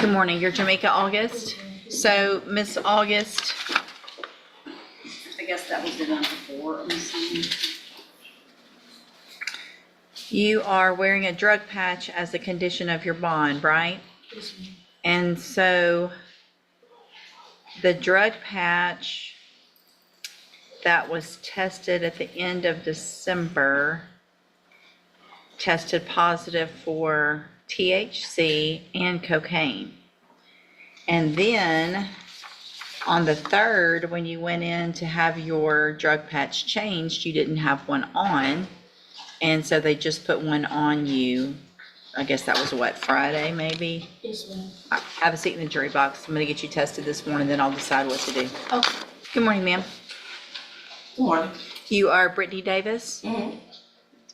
Good morning, you're Jamaica August. So, Miss August, I guess that was the one before. Let me see. you are wearing a drug patch as a condition of your bond, right? And so, the drug patch that was tested at the end of December tested positive for THC and cocaine. And then on the 3rd, when you went in to have your drug patch changed, you didn't have one on. And so they just put one on you. I guess that was what, Friday maybe? Yes, ma'am. Have a seat in the jury box. I'm going to get you tested this morning, then I'll decide what to do. Okay. Good morning, ma'am. Good morning. You are Brittany Davis. Mm-hmm.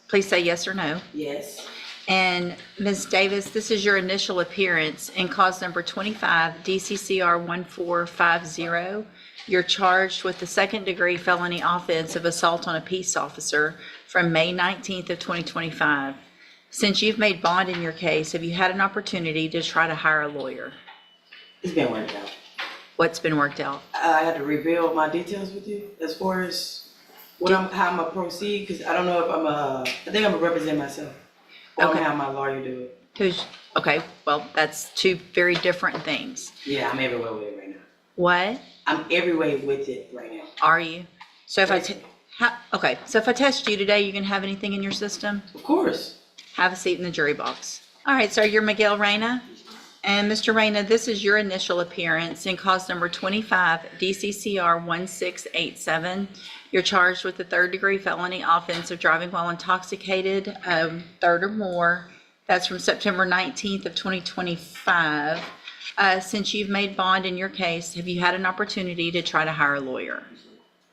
Please say yes or no. Yes. And Ms. Davis, this is your initial appearance in cause number 25, DCCR 1450. You're charged with the second-degree felony offense of assault on a peace officer from May 19th of 2025. Since you've made bond in your case, have you had an opportunity to try to hire a lawyer? It's been worked out. What's been worked out? I had to reveal my details with you as far as how I'm gonna proceed, because I don't know if I think I'm gonna represent myself. Or I'm Okay. gonna have my lawyer do it. Okay, well, that's two very different things. Yeah, I'm everywhere with it right now. What I'm everywhere with it right now. are you? So if so if I test you today, you can have anything in your system? Of course. Have a seat in the jury box. All right, sir, you're Miguel Reyna. And Mr. Reyna, this is your initial appearance in cause number 25, DCCR 1687. You're charged with the third-degree felony offense of driving while intoxicated, third or more. That's from September 19th of 2025. Since you've made bond in your case, have you had an opportunity to try to hire a lawyer?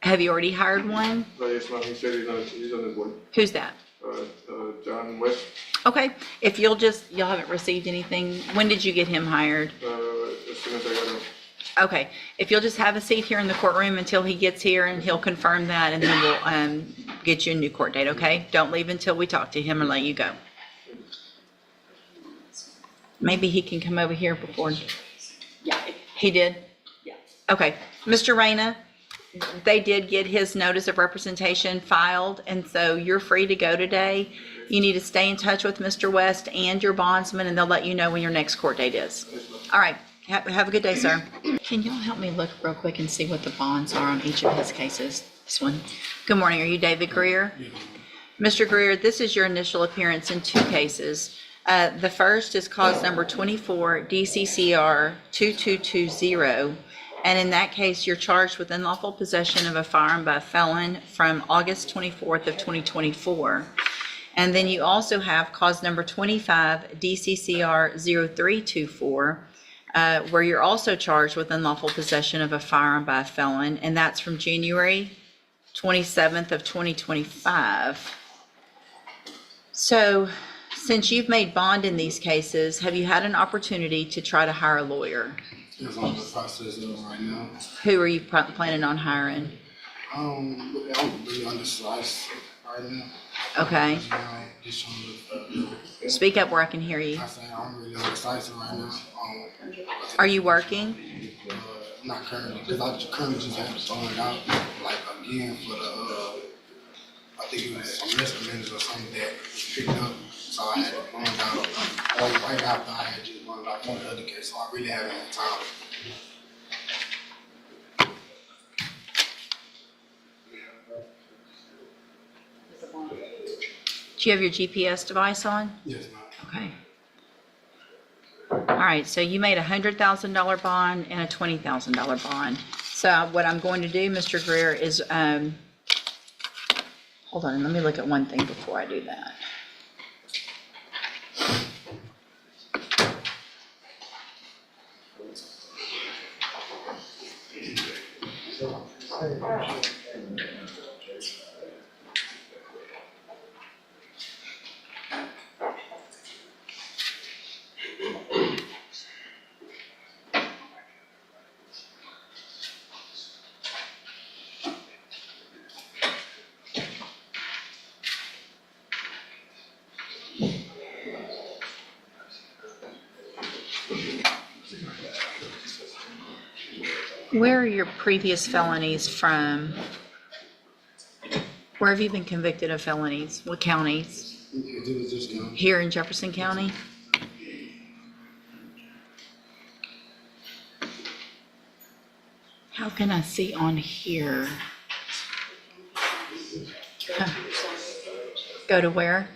Have you already hired one? Yes, ma'am. He said he's on his way. Who's that? John West. Okay, if y'all haven't received anything, when did you get him hired? As soon as I got him. Okay, if you'll just have a seat here in the courtroom until he gets here and he'll confirm that, and then we'll get you a new court date, okay? Don't leave until we talk to him and let you go. Maybe he can come over here before. Yeah. He did? Yeah. Okay, Mr. Reyna, they did get his notice of representation filed, and so you're free to go today. You need to stay in touch with Mr. West and your bondsman, and they'll let you know when your next court date is. All right, have a good day, sir. Can y'all help me look real quick and see what the bonds are on each of his cases? This one. Good morning, are you David Greer? Mr. Greer, this is your initial appearance in two cases. The first is cause number 24, DCCR 2220. And in that case, you're charged with unlawful possession of a firearm by a felon from August 24th of 2024. And then you also have cause number 25, DCCR 0324, where you're also charged with unlawful possession of a firearm by a felon, and that's from January 27th of 2025. So, since you've made bond in these cases, have you had an opportunity to try to hire a lawyer? It's on the process right now. Who are you planning on hiring? I'm really undecided right now. Okay. Just trying to, Speak up where I can hear you. I say I'm really undecided right now. Are you working? Not currently, because I currently just had to find out, like, again, for the, I think it was some misdemeanors or something that was picked up. So I had to find out, right after I had just found out on the other case, so I really haven't had time. Do you have your GPS device on? Yes, ma'am. Okay. All right, so you made a $100,000 bond and a $20,000 bond. So what I'm going to do, Mr. Greer, is, hold on, let me look at one thing before I do that. Where are your previous felonies from? Where have you been convicted of felonies? What counties? It was just kind Here in Jefferson County? How can I see on here? Huh. Go to where?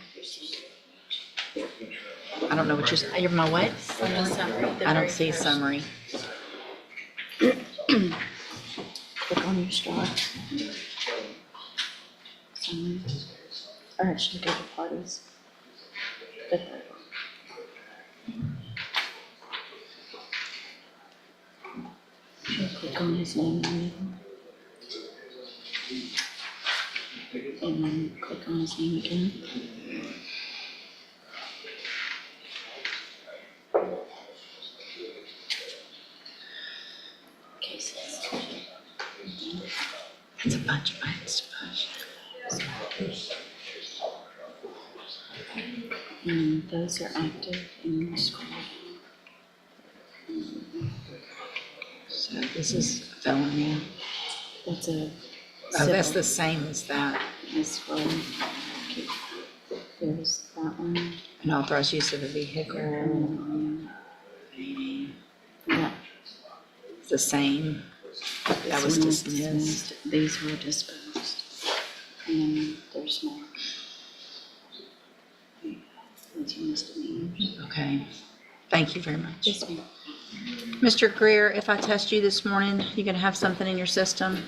I don't know what you're my what? I don't see a summary. Click on your star. Summary. Or actually go to parties. Click on his name and then click on his name again. Cases. It's a bunch of buttons to push. And those are active and you scroll. So this is a felony. That's a. Oh, that's civil. the same as that. I scroll. Okay. There's that one. Unauthorized use of a vehicle. That. It's the same. That was This one dismissed. These were disposed. And then there's more. These are misdemeanors. Okay. Thank you very much. Yes, ma'am. Mr. Greer, if I test you this morning, you gonna have something in your system?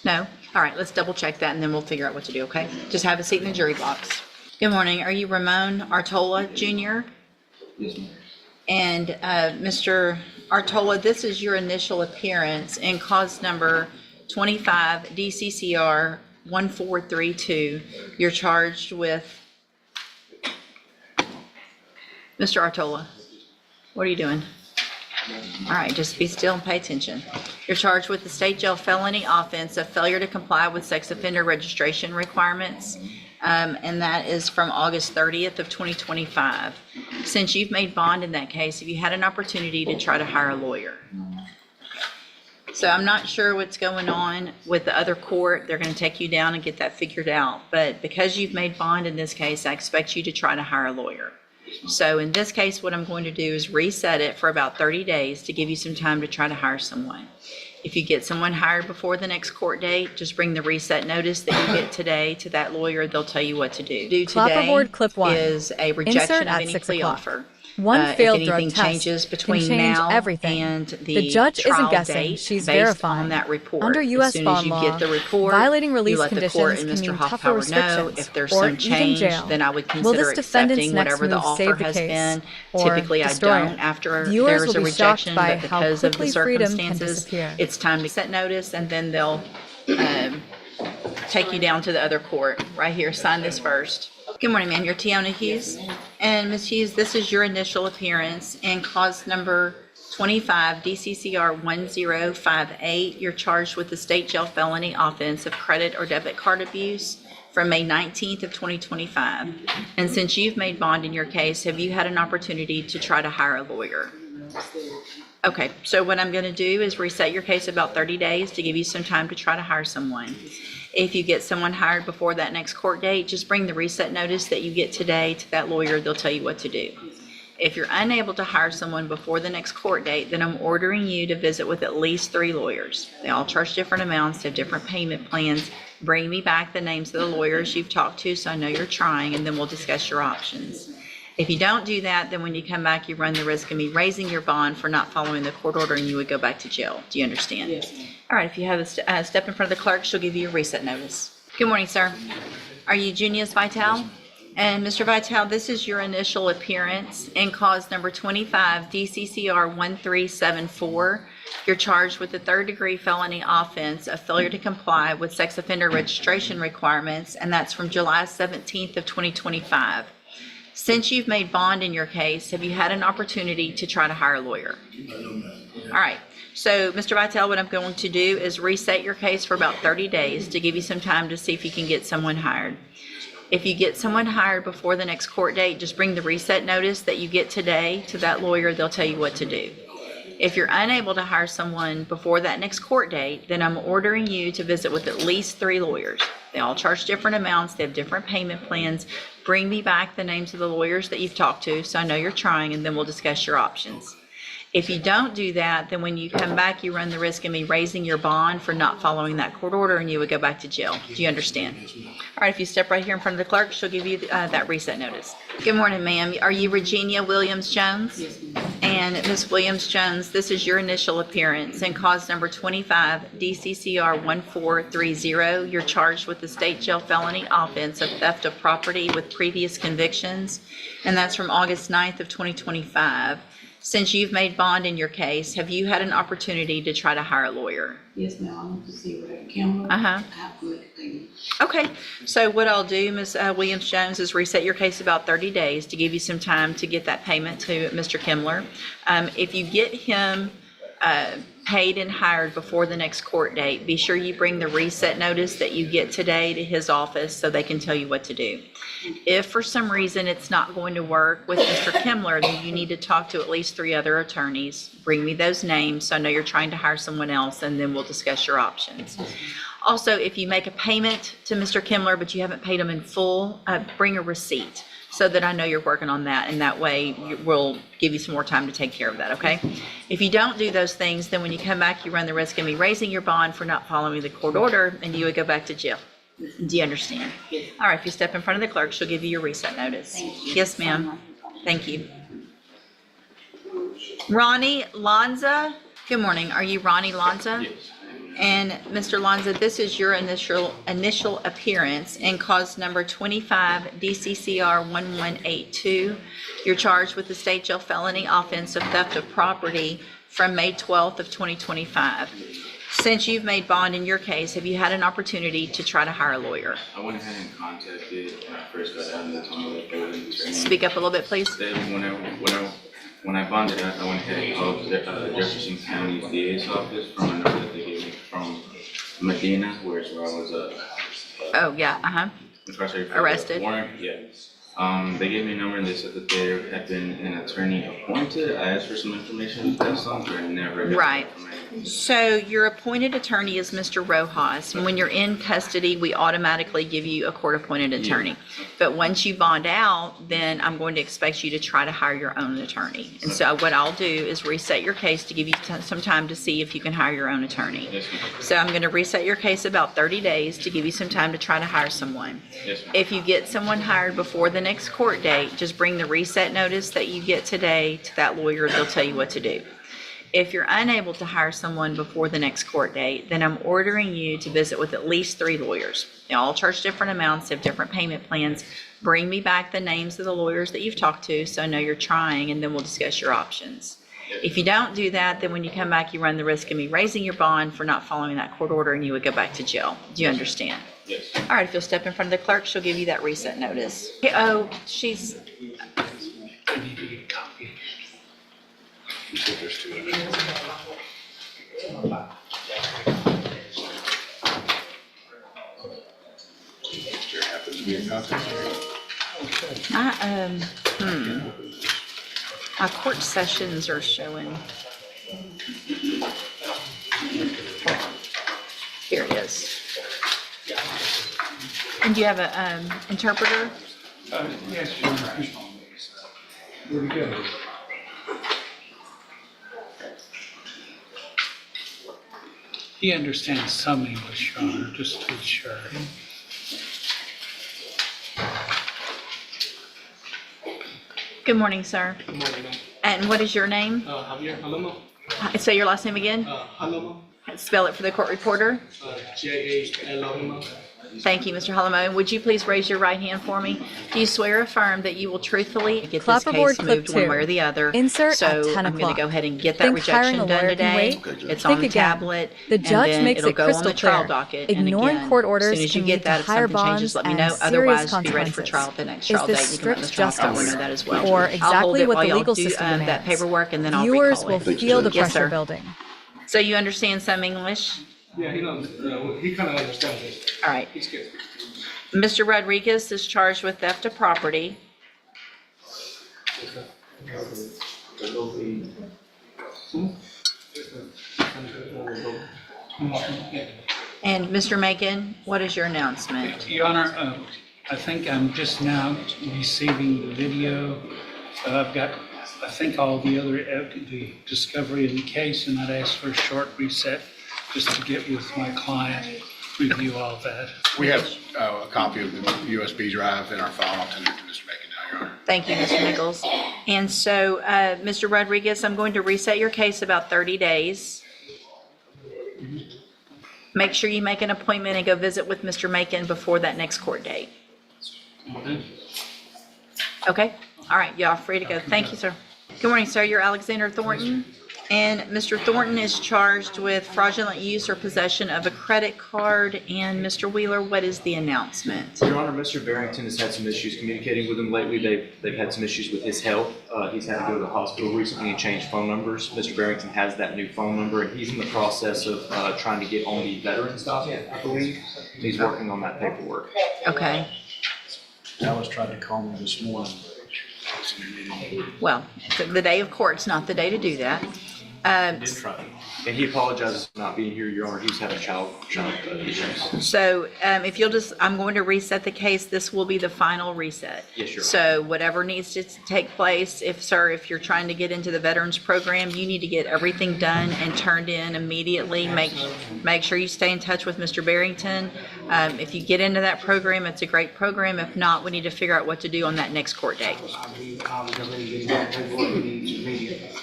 No? All right, let's double check that and then we'll figure out what to do, okay? Just have a seat in the jury box. Good morning. Are you Ramon Artola Jr.? Yes, ma'am. And Mr. Artola, this is your initial appearance in cause number 25 DCCR 1432. You're charged with... Mr. Artola, what are you doing? All right, just be still and pay attention. You're charged with the state jail felony offense of failure to comply with sex offender registration requirements. And that is from August 30th of 2025. Since you've made bond in that case, have you had an opportunity to try to hire a lawyer? So I'm not sure what's going on with the other court. They're going to take you down and get that figured out. But because you've made bond in this case, I expect you to try to hire a lawyer. So in this case, what I'm going to do is reset it for about 30 days to give you some time to try to hire someone. If you get someone hired before the next court date, just bring the reset notice that you get today to that lawyer. They'll tell you what to do. Clapperboard clip 1. Is a rejection Insert of at any 6 plea o'clock. offer. One failed if drug anything test changes can between change now everything. and The judge isn't trial guessing, date she's based verifying. on that report. Under U.S. As soon bond as you law, get the report, violating release you let the court conditions and can Mr. mean tougher Hoffpower know restrictions if there's or some even change, jail. then I would Will consider this defendant's accepting next whatever the move offer save the has case been. or Typically, I destroy don't it? after Viewers there's a will be shocked rejection, by but how because of the quickly freedom can circumstances, disappear. it's time to set notice, and then they'll take you down to the other court. Right here, sign this first. Good morning, ma'am. You're Tiona Hughes. And Ms. Hughes, this is your initial appearance in cause number 25 DCCR 1058. You're charged with the state jail felony offense of credit or debit card abuse from May 19th of 2025. And since you've made bond in your case, have you had an opportunity to try to hire a lawyer? Okay, so what I'm going to do is reset your case about 30 days to give you some time to try to hire someone. If you get someone hired before that next court date, just bring the reset notice that you get today to that lawyer. They'll tell you what to do. If you're unable to hire someone before the next court date, then I'm ordering you to visit with at least 3 lawyers. They all charge different amounts, have different payment plans. Bring me back the names of the lawyers you've talked to so I know you're trying, and then we'll discuss your options. If you don't do that, then when you come back, you run the risk of me raising your bond for not following the court order, and you would go back to jail. Do you understand? Yes, ma'am. All right, if you have a step in front of the clerk, she'll give you a reset notice. Good morning, sir. Are you Junius Vital? And Mr. Vital, this is your initial appearance in cause number 25 DCCR 1374. You're charged with the 3rd-degree felony offense of failure to comply with sex offender registration requirements, and that's from July 17th of 2025. Since you've made bond in your case, have you had an opportunity to try to hire a lawyer? All right. So, Mr. Vital, what I'm going to do is reset your case for about 30 days to give you some time to see if you can get someone hired. If you get someone hired before the next court date, just bring the reset notice that you get today to that lawyer. They'll tell you what to do. If you're unable to hire someone before that next court date, then I'm ordering you to visit with at least 3 lawyers. They all charge different amounts. They have different payment plans. Bring me back the names of the lawyers that you've talked to so I know you're trying, and then we'll discuss your options. If you don't do that, then when you come back, you run the risk of me raising your bond for not following that court order, and you would go back to jail. Do you understand? All right, if you step right here in front of the clerk, she'll give you that reset notice. Good morning, ma'am. Are you Regina Williams-Jones? Yes, ma'am. And Ms. Williams-Jones, this is your initial appearance in cause number 25 DCCR 1430. You're charged with the state jail felony offense of theft of property with previous convictions, and that's from August 9th of 2025. Since you've made bond in your case, have you had an opportunity to try to hire a lawyer? Yes, ma'am, I want to see what I can. Uh-huh. I have to make a payment. Okay, so what I'll do, Ms. Williams-Jones, is reset your case about 30 days to give you some time to get that payment to Mr. Kimler. If you get him paid and hired before the next court date, be sure you bring the reset notice that you get today to his office so they can tell you what to do. If for some reason it's not going to work with Mr. Kimler, then you need to talk to at least 3 other attorneys. Bring me those names so I know you're trying to hire someone else, and then we'll discuss your options. Also, if you make a payment to Mr. Kimler but you haven't paid him in full, bring a receipt so that I know you're working on that, and that way we'll give you some more time to take care of that, okay? If you don't do those things, then when you come back, you run the risk of me raising your bond for not following the court order, and you would go back to jail. Do you understand? All right, if you step in front of the clerk, she'll give you your reset notice. Thank you. Yes, ma'am. Thank you. Ronnie Lanza, good morning. Are you Ronnie Lanza? Yes. And Mr. Lanza, this is your initial appearance in cause number 25 DCCR 1182. You're charged with the state jail felony offense of theft of property from May 12th of 2025. Since you've made bond in your case, have you had an opportunity to try to hire a lawyer? I went ahead and contacted when I first got down, they told me that they were an attorney. Speak up a little bit, please. Then when I bonded out, I went ahead and called Jefferson County's DA's office from a number that they gave me from Medina, where I was Oh, yeah, incarcerated for Arrested. a warrant. Yeah. They gave me a number and they said that there had been an attorney appointed. I asked for some information, that's something I never got. Right. Information. So your appointed attorney is Mr. Rojas. And when you're in custody, we automatically give you a court-appointed attorney. But once you bond out, then I'm going to expect you to try to hire your own attorney. And so what I'll do is reset your case to give you some time to see if you can hire your own attorney. Yes, ma'am. So I'm going to reset your case about 30 days to give you some time to try to hire someone. Yes, ma'am. If you get someone hired before the next court date, just bring the reset notice that you get today to that lawyer. They'll tell you what to do. If you're unable to hire someone before the next court date, then I'm ordering you to visit with at least 3 lawyers. They all charge different amounts, have different payment plans. Bring me back the names of the lawyers that you've talked to so I know you're trying, and then we'll discuss your options. If you don't do that, then when you come back, you run the risk of me raising your bond for not following that court order, and you would go back to jail. Do you understand? Yes. All right, if you'll step in front of the clerk, she'll give you that reset notice. Oh, she's, You said there's 2 in there. There happens to be a contact. my court sessions are showing. Here it is. And do you have an interpreter? Yes, sure. Here we go. He understands some English, Your Honor, just to be sure. Good morning, sir. Good morning, ma'am. And what is your name? Javier Halomo. Say your last name again. Halomo. Spell it for the court reporter. J-A-L-O-M-O. Thank you, Mr. Holomo. Would you please raise your right hand for me? Do you swear or affirm that you will truthfully get this Clapperboard case clip moved one 2. way or the other? Insert so at 10 I'm going o'clock. to go ahead and get that Think hiring rejection a done lawyer today. can wait? It's Think on the again. tablet. The judge and then makes it'll it go crystal on the trial clear. docket. Ignoring and again, court orders as soon as you can get lead to that, if higher something changes, bonds let me and know. serious Otherwise, be ready for consequences. trial at the next Is trial this date. You can let strict Mr. Hostile know justice that as well. or I'll hold exactly it what while the y'all legal do system that demands? paperwork, and then I'll Viewers recall will it. feel the Yes, pressure sir. building. So you understand some English? Yeah, he knows, he kind of understands it. All right. He's good. Mr. Rodriguez is charged with theft of property. And Mr. Macon, what is your announcement? Your Honor, I think I'm just now receiving the video. I've got, I think, all the other, the discovery in the case, and I'd ask for a short reset just to get with my client, review all that. We have a copy of the USB drive in our file. I'll send it to Mr. Macon now, Your Honor. Thank you, Mr. Nichols. And so, Mr. Rodriguez, I'm going to reset your case about 30 days. Make sure you make an appointment and go visit with Mr. Macon before that next court date. Okay? All right, y'all free to go. Thank you, sir. Good morning, sir. You're Alexander Thornton. And Mr. Thornton is charged with fraudulent use or possession of a credit card. And Mr. Wheeler, what is the announcement? Your Honor, Mr. Barrington has had some issues communicating with him lately. They've had some issues with his health. He's had to go to the hospital recently and change phone numbers. Mr. Barrington has that new phone number, and he's in the process of trying to get on the veterans docket, I believe. He's working on that paperwork. Okay. Dallas tried to call me this morning. Well, the day of court's not the day to do that. Did try. And he apologizes for not being here, Your Honor. He's having child issues. So if you'll just, I'm going to reset the case. This will be the final reset. Yes, Your Honor. So whatever needs to take place, if you're trying to get into the veterans program, you need to get everything done and turned in immediately. Make sure you stay in touch with Mr. Barrington. If you get into that program, it's a great program. If not, we need to figure out what to do on that next court date.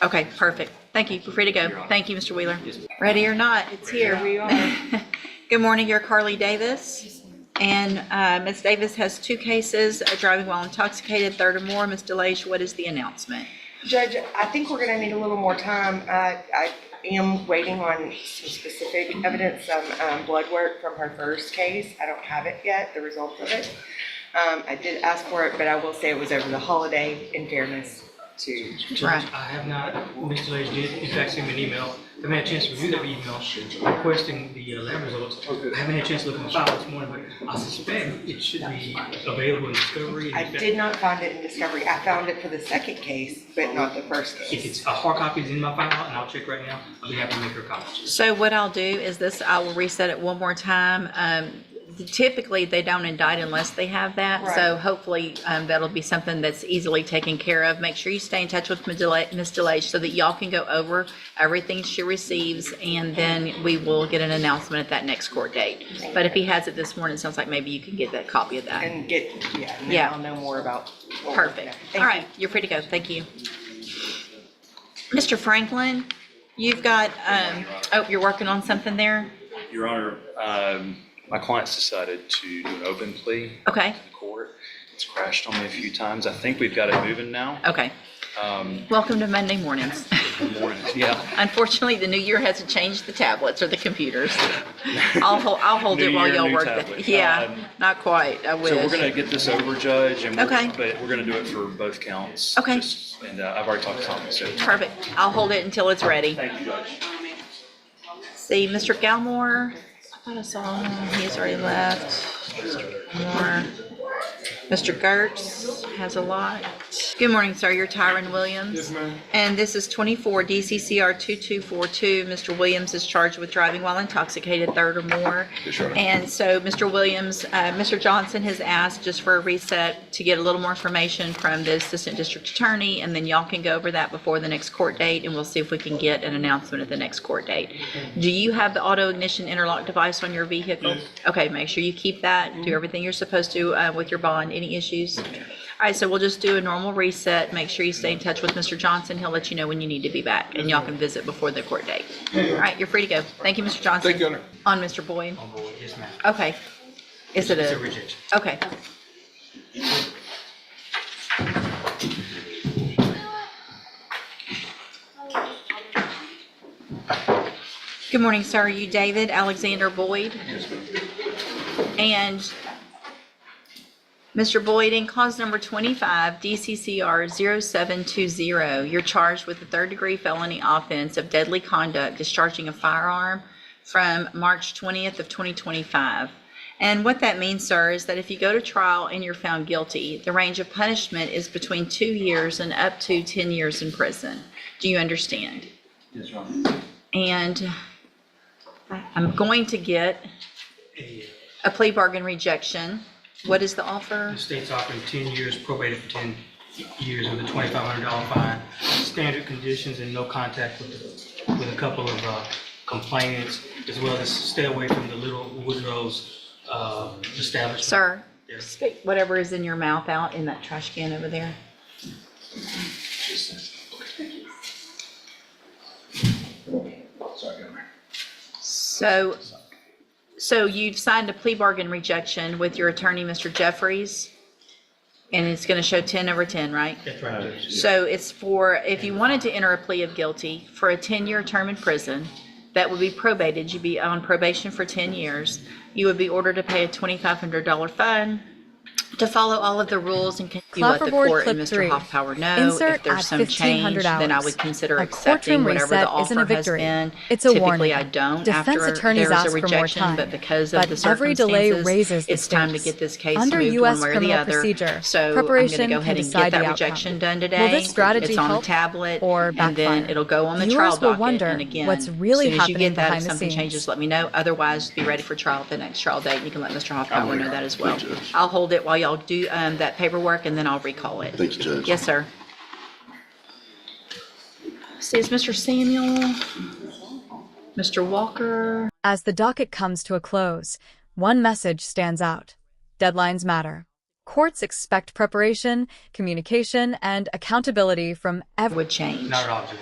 Okay, perfect. Thank you. You're free to go. Thank you, Mr. Wheeler. Ready or not, it's here. We are. Good morning. You're Carly Davis. And Ms. Davis has two cases, driving while intoxicated, third or more. Ms. DeLage, what is the announcement? Judge, I think we're going to need a little more time. I am waiting on some specific evidence, some blood work from her first case. I don't have it yet, the results of it. I did ask for it, but I will say it was over the holiday, in fairness to. Right. I have not, Mr. Lage did in fact send me an email. I haven't had a chance to review that email requesting the lab results. I haven't had a chance to look at my file this morning, but I suspect it should be available in Discovery. I did not find it in Discovery. I found it for the second case, but not the first If case. it's a hard copy is in my file, and I'll check right now, I'll be happy to make her a copy. So what I'll do is this, I will reset it one more time. Typically, they don't indict unless they have that. So hopefully that'll be something that's easily taken care of. Make sure you stay in touch with Ms. DeLage so that y'all can go over everything she receives, and then we will get an announcement at that next court date. But if he has it this morning, it sounds like maybe you can get that copy of that. And get, and Yeah. then I'll know more about. Perfect. All right, you're free to go. Thank you. Mr. Franklin, you've got, oh, you're working on something there? Your Honor, my client's decided to do an open plea Okay, in court. It's crashed on me a few times. I think we've got it moving now. okay. Welcome to Monday mornings. Yeah. Unfortunately, the new year hasn't changed the tablets or the computers. I'll hold it New while year, y'all new work. tablet. Yeah, not quite. I wish. So we're gonna get this over, Judge, and Okay. but we're gonna do it for both counts. Okay. And I've already talked to Tommy, so. Perfect. I'll hold it until it's ready. Thank you, Judge. See, Mr. Galmore, I thought I saw him. He's already left. More. Mr. Gertz has a lot. Good morning, sir. You're Tyron Williams. Yes, ma'am. And this is 24 DCCR 2242. Mr. Williams is charged with driving while intoxicated, third or more. Yes, Your Honor. And so, Mr. Williams, Mr. Johnson has asked just for a reset to get a little more information from the Assistant District Attorney, and then y'all can go over that before the next court date, and we'll see if we can get an announcement at the next court date. Do you have the auto ignition interlock device on your vehicle? Yes. Okay, make sure you keep that. Do everything you're supposed to with your bond. Any issues? All right, so we'll just do a normal reset. Make sure you stay in touch with Mr. Johnson. He'll let you know when you need to be back, and y'all can visit before the court date. All right, you're free to go. Thank you, Mr. Johnson. Thank you, Honor. On Mr. Boyd? On board, yes, ma'am. Okay. Is it It's a a, rejection. okay. Good morning, sir. Are you David Alexander Boyd? And Mr. Boyd, in cause number 25, DCCR 0720, you're charged with the third-degree felony offense of deadly conduct, discharging a firearm from March 20th of 2025. And what that means, sir, is that if you go to trial and you're found guilty, the range of punishment is between 2 years and up to 10 years in prison. Do you understand? Yes, Your Honor. And I'm going to get A, a plea bargain rejection. What is the offer? The state's offering 10 years, probated for 10 years with a $2,500 fine, standard conditions and no contact with a couple of complainants, as well as stay away from the Little Woodrow's establishment. Sir, Yes. spit whatever is in your mouth out in that trash can over there. So you've signed a plea bargain rejection with your attorney, Mr. Jeffries, and it's going to show 10 over 10, right? That's right, Judge. So it's for, if you wanted to enter a plea of guilty for a 10-year term in prison, that would be probated. You'd be on probation for 10 years. You would be ordered to pay a $2,500 fine, to follow all of the rules, and can you let the Clapperboard court and clip Mr. 3. Hoffpower know Insert if there's at some change, 1500 then I hours. would consider A accepting courtroom whatever the reset offer isn't a has victory. been. It's a Typically, warning. I don't Defense after attorneys there's ask a for more rejection, time, but because but of the every delay circumstances, raises the it's time to stakes. get this case Under moved U.S. one way or the criminal other. procedure, So I'm preparation going to go can ahead and decide get that the rejection outcome. done today. Will this strategy It's on the help tablet, or and then backfire? it'll go on the Viewers trial will docket. wonder And again, what's really as soon as you happening get that, if behind the something scenes. changes, let me know. Otherwise, be ready for trial at the next trial date. You can let Mr. Hoffpower waiting. know that as well. Thank you, Judge. I'll hold it while y'all do that paperwork, and then I'll recall it. Thank you, Judge. Yes, sir. See, is Mr. Samuel, Mr. Walker? As the docket comes to a close, one message stands out. Deadlines matter. Courts expect preparation, communication, and accountability from every... Would change. Not at all, Judge.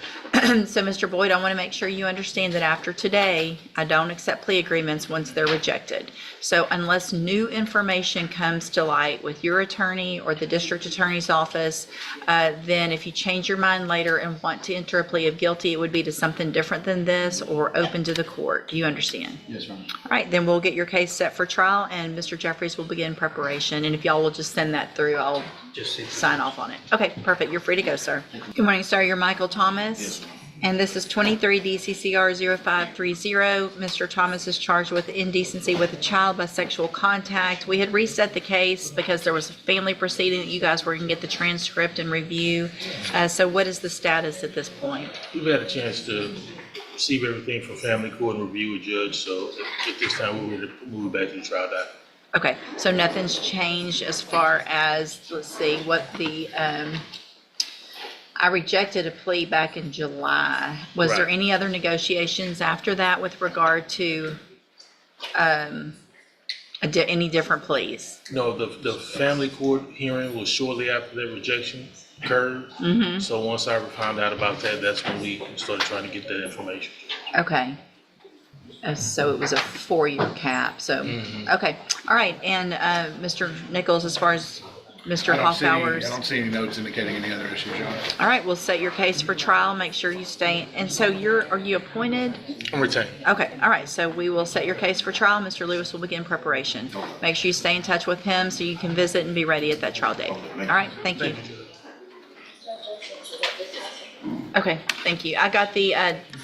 So, Mr. Boyd, I want to make sure you understand that after today, I don't accept plea agreements once they're rejected. So unless new information comes to light with your attorney or the district attorney's office, then if you change your mind later and want to enter a plea of guilty, it would be to something different than this or open to the court. Do you understand? Yes, ma'am. All right, then we'll get your case set for trial, and Mr. Jeffries will begin preparation. And if y'all will just send that through, I'll Just see. sign off on it. Okay, perfect. You're free to go, sir. Good morning, sir. You're Michael Thomas. And this is 23 DCCR 0530. Mr. Thomas is charged with indecency with a child by sexual contact. We had reset the case because there was a family proceeding that you guys were going to get the transcript and review. So what is the status at this point? We've had a chance to receive everything from family court and review with judge, so at this time, we're ready to move back to the trial docket. Okay, so nothing's changed as far as, let's see, what the, I rejected a plea back in July. Was there Right. any other negotiations after that with regard to any different pleas? No, the family court hearing was shortly after that rejection occurred. Mm-hmm. So once I found out about that, that's when we started trying to get that information. Okay. So it was a 4-year cap, so, okay, all right, and Mr. Nichols, as far as Mr. Hoffhower's. I don't see any notes indicating any other issues, Your Honor. All right, we'll set your case for trial, make sure you stay, and so are you appointed? I'm retained. Okay, all right, so we will set your case for trial. Mr. Lewis will begin preparation. Make sure you stay in touch with him so you can visit and be ready at that trial date. All right, thank you. Okay, thank you. I got the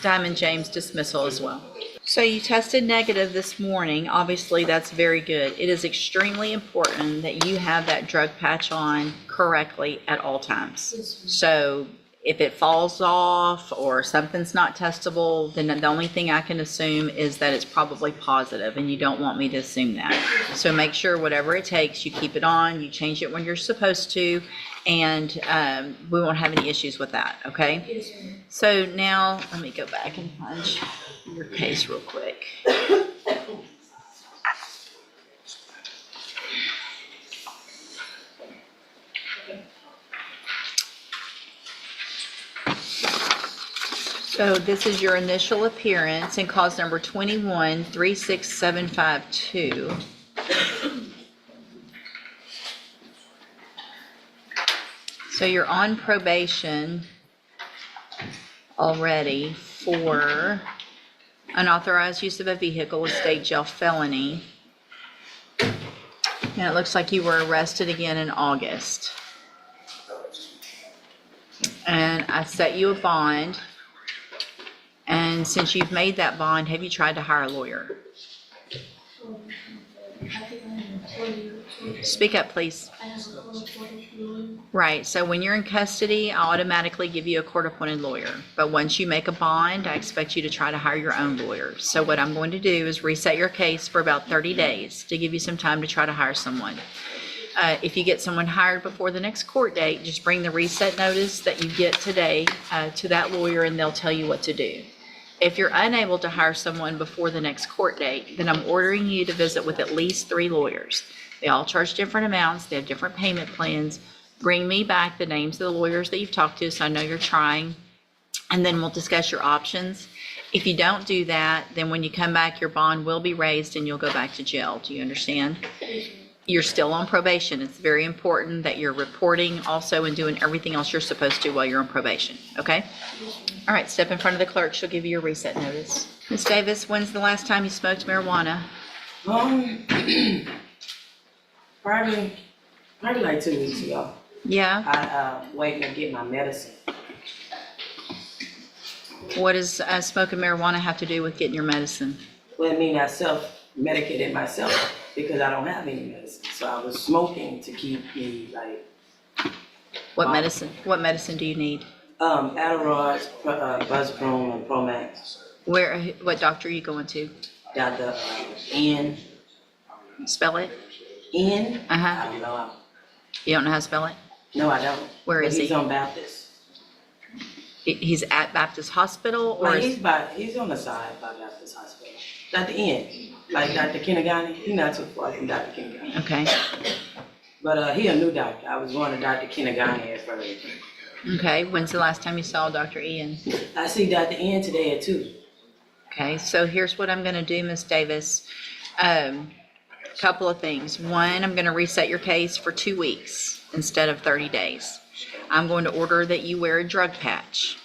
Diamond James dismissal as well. So you tested negative this morning. Obviously, that's very good. It is extremely important that you have that drug patch on correctly at all times. So if it falls off or something's not testable, then the only thing I can assume is that it's probably positive, and you don't want me to assume that. So make sure whatever it takes, you keep it on, you change it when you're supposed to, and we won't have any issues with that, okay? So now, let me go back and punch your case real quick. So this is your initial appearance in cause number 21-36752. So you're on probation already for unauthorized use of a vehicle, a state jail felony. And it looks like you were arrested again in August. And I set you a bond. And since you've made that bond, have you tried to hire a lawyer? Speak up, please. I have a court-appointed lawyer. Right, so when you're in custody, I automatically give you a court-appointed lawyer. But once you make a bond, I expect you to try to hire your own lawyer. So what I'm going to do is reset your case for about 30 days to give you some time to try to hire someone. If you get someone hired before the next court date, just bring the reset notice that you get today to that lawyer and they'll tell you what to do. If you're unable to hire someone before the next court date, then I'm ordering you to visit with at least 3 lawyers. They all charge different amounts, they have different payment plans. Bring me back the names of the lawyers that you've talked to so I know you're trying, and then we'll discuss your options. If you don't do that, then when you come back, your bond will be raised and you'll go back to jail. Do you understand? You're still on probation. It's very important that you're reporting also and doing everything else you're supposed to while you're on probation, okay? All right, step in front of the clerk. She'll give you your reset notice. Ms. Davis, when's the last time you smoked marijuana? Probably like 2 weeks ago. Yeah? I waiting to get my medicine. What does smoking marijuana have to do with getting your medicine? Well, I mean, I self-medicated myself because I don't have any medicine. So I was smoking to keep me like. What medicine? What medicine do you need? Adderall, Buzzprone, and Promax. What doctor are you going to? Dr. N. Spell it. N? Uh-huh. I don't know. You don't know how to spell it? No, I don't. Where is he? He's on Baptist. He's at Baptist Hospital, or Like he's on the side by Baptist Hospital. Dr. N. Like Dr. Kinagani. He's not too far from Dr. Kinagani. Okay. But he a new doctor. I was going to Dr. Kinagani at first. Okay. When's the last time you saw Dr. Ian? I see Dr. N today at 2. Okay. So here's what I'm going to do, Ms. Davis. Couple of things. One, I'm going to reset your case for 2 weeks instead of 30 days. I'm going to order that you wear a drug patch.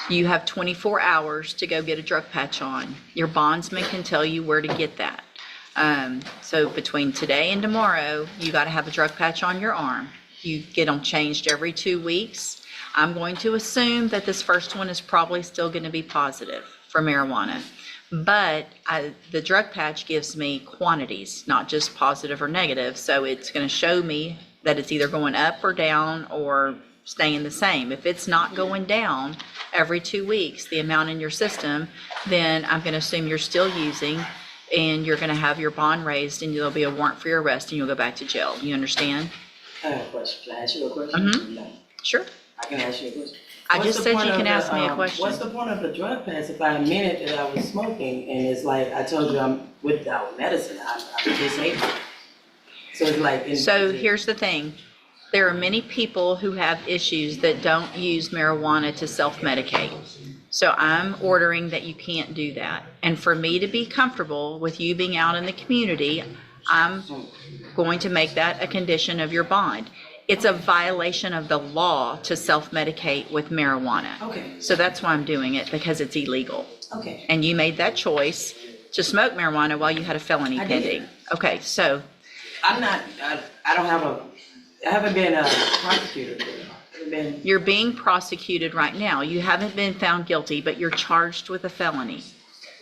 You have 24 hours to go get a drug patch on. Your bondsman can tell you where to get that. So between today and tomorrow, you got to have a drug patch on your arm. You get them changed every 2 weeks. I'm going to assume that this first one is probably still going to be positive for marijuana. But the drug patch gives me quantities, not just positive or negative. So it's going to show me that it's either going up or down or staying the same. If it's not going down every 2 weeks, the amount in your system, then I'm going to assume you're still using, and you're going to have your bond raised, and there'll be a warrant for your arrest, and you'll go back to jail. You understand? I have a question. Can I ask you a question? Mm-hmm. No. Sure. I can ask you a question. I just said you can ask me a question. What's the point of the drug patch if I admitted that I was smoking and it's like I told you I'm without medicine, I'm disabled. So it's like. So here's the thing. There are many people who have issues that don't use marijuana to self-medicate. So I'm ordering that you can't do that. And for me to be comfortable with you being out in the community, I'm going to make that a condition of your bond. It's a violation of the law to self-medicate with marijuana. Okay. So that's why I'm doing it, because it's illegal. Okay. And you made that choice to smoke marijuana while you had a felony pending. Okay, so. I haven't been prosecuted. You're being prosecuted right now. You haven't been found guilty, but you're charged with a felony.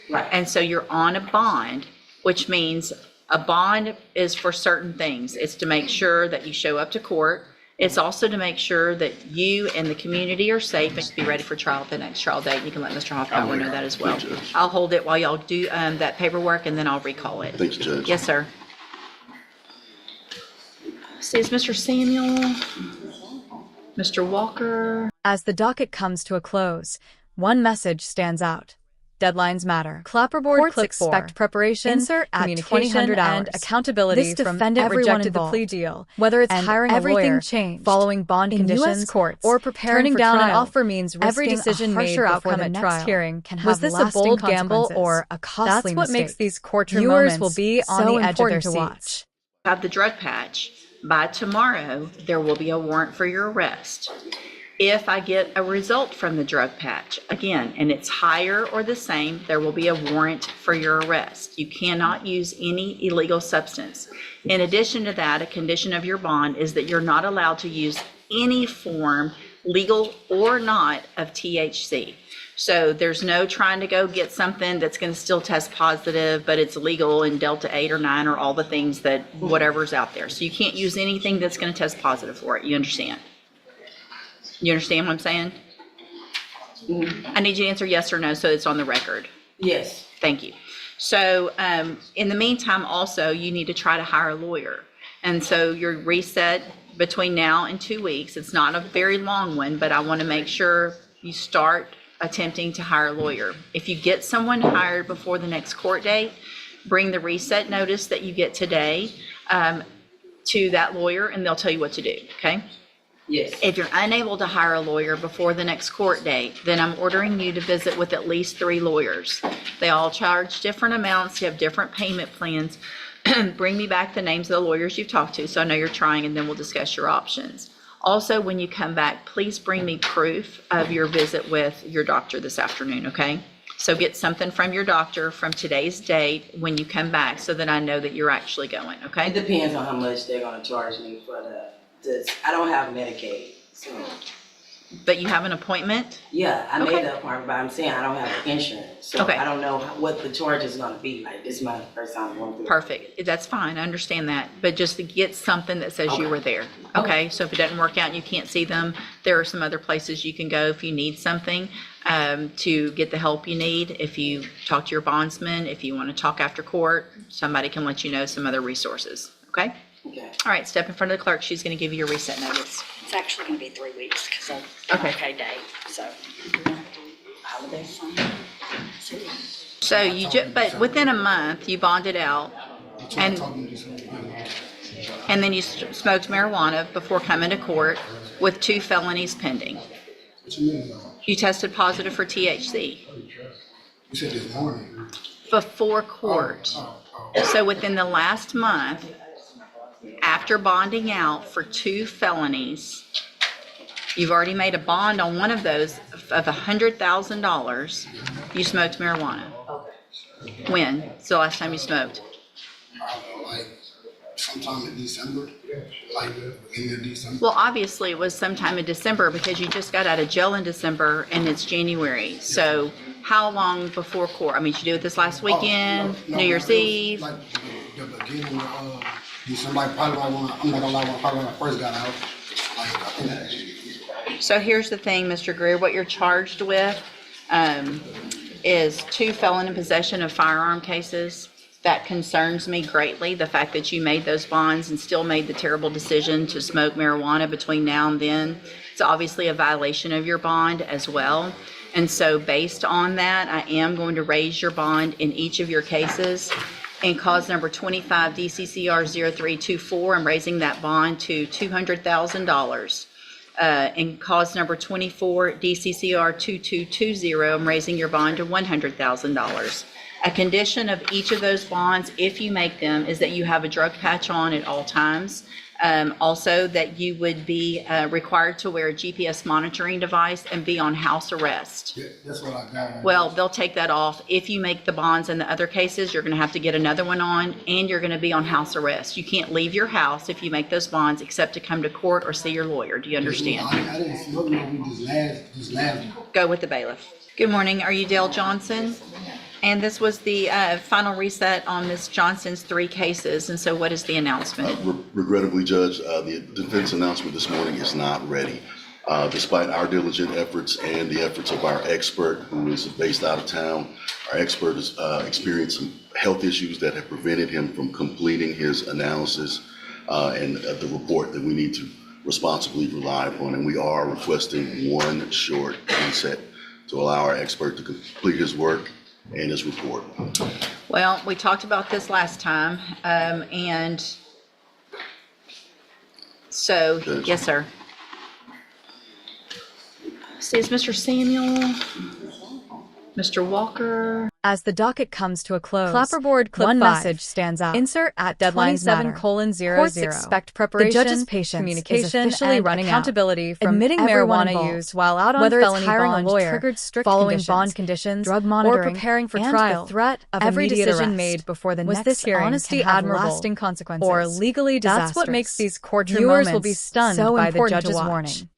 Right. And so you're on a bond, which means a bond is for certain things. It's to make sure that you show up to court. It's also to make sure that you and the community are safe and be ready for trial at the next trial date. You can let Mr. Hoffpower know that as well. I'll hold it while y'all do that paperwork, and then I'll recall it. Thank you, Judge. Yes, sir. So is Mr. Samuel, Mr. Walker. As the docket comes to a close, one message stands out. Deadlines matter. Clapperboard Courts click expect 4. Preparation, Insert at communication, 2000 and accountability this from defendant everyone rejected the involved. plea deal. Whether it's And hiring a everything lawyer, changed. following bond In conditions, US courts, or preparing turning for down an trial, offer means every risking decision a made harsher before outcome the at next trial. hearing can have Was this a lasting bold gamble consequences. or a costly That's what mistake? makes these courtroom Viewers moments will be on so the edge of their important to seats. watch. Have the drug patch. By tomorrow, there will be a warrant for your arrest. If I get a result from the drug patch, again, and it's higher or the same, there will be a warrant for your arrest. You cannot use any illegal substance. In addition to that, a condition of your bond is that you're not allowed to use any form, legal or not, of THC. So there's no trying to go get something that's going to still test positive, but it's legal in Delta 8 or 9 or all the things that whatever's out there. So you can't use anything that's going to test positive for it. You understand? You understand what I'm saying? I need you to answer yes or no so it's on the record. Yes. Thank you. So in the meantime, also, you need to try to hire a lawyer. And so your reset between now and 2 weeks, it's not a very long one, but I want to make sure you start attempting to hire a lawyer. If you get someone hired before the next court date, bring the reset notice that you get today to that lawyer and they'll tell you what to do, okay? Yes. If you're unable to hire a lawyer before the next court date, then I'm ordering you to visit with at least 3 lawyers. They all charge different amounts, you have different payment plans. Bring me back the names of the lawyers you've talked to so I know you're trying, and then we'll discuss your options. Also, when you come back, please bring me proof of your visit with your doctor this afternoon, okay? So get something from your doctor from today's date when you come back so that I know that you're actually going, It okay? depends on how much they're gonna charge me for I don't have Medicaid, so. But you have an appointment? Yeah, I Okay. made the appointment, but I'm saying I don't have insurance, so Okay. I don't know what the charge is gonna be. Like, this is my first time going through it. Perfect. That's fine. I understand that. But just to get something that says you Okay. were there. Okay? So if it doesn't work out and you can't see them, there are some other places you can go if you need something to get the help you need. If you talk to your bondsman, if you want to talk after court, somebody can let you know some other resources. Okay? Okay. All right. Step in front of the clerk. She's going to give you your reset notice. It's actually gonna be 3 weeks, because of Okay. okay day, so. Holiday? So but within a month, you bonded out and then you smoked marijuana before coming to court with 2 felonies pending. What you mean? You tested positive for THC You said this morning. before court. So within the last month, after bonding out for 2 felonies, you've already made a bond on one of those of $100,000. You smoked marijuana. When? It's the last time you smoked? Like sometime in December, like beginning of December. Well, obviously, it was sometime in December because you just got out of jail in December and it's January. So how long before court? I mean, did you do it this last weekend, New Year's Eve? Like the beginning of December, like probably like I'm not gonna lie, probably when I first got out. Like I think that. So here's the thing, Mr. Greer, what you're charged with is 2 felon in possession of firearm cases. That concerns me greatly, the fact that you made those bonds and still made the terrible decision to smoke marijuana between now and then. It's obviously a violation of your bond as well. And so based on that, I am going to raise your bond in each of your cases. In cause number 25 DCCR 0324, I'm raising that bond to $200,000. In cause number 24 DCCR 2220, I'm raising your bond to $100,000. A condition of each of those bonds, if you make them, is that you have a drug patch on at all times. Also, that you would be required to wear a GPS monitoring device and be on house arrest. Yeah, that's what I got. Well, they'll take that off. If you make the bonds in the other cases, you're going to have to get another one on, and you're going to be on house arrest. You can't leave your house if you make those bonds except to come to court or see your lawyer. Do you understand? I didn't smoke no weed this last. Go with the bailiff. Good morning. Are you Dale Johnson? And this was the final reset on Ms. Johnson's 3 cases. And so what is the announcement? Regrettably, Judge, the defense announcement this morning is not ready. Despite our diligent efforts and the efforts of our expert, who is based out of town, our expert has experienced some health issues that have prevented him from completing his analysis and the report that we need to responsibly rely upon. And we are requesting 1 short reset to allow our expert to complete his work and his report. Well, we talked about this last time, and so, Judge. yes, sir. See, is Mr. Samuel, Mr. Walker? As the docket comes to a close, Clapperboard clip one 5. message stands out. Insert at deadlines matter. 27:00. Courts expect preparation, The judge's patience communication, is officially and running accountability out. from Admitting everyone marijuana involved. use while out on Whether it's felony hiring a bond lawyer, triggered strict following conditions, bond conditions, drug or monitoring, preparing for and trial, the threat of every immediate decision arrest. made before the Was next this hearing honesty can have admirable lasting consequences or legally That's what disastrous? makes these courtroom Viewers will moments be stunned so by the important to judge's watch. warning.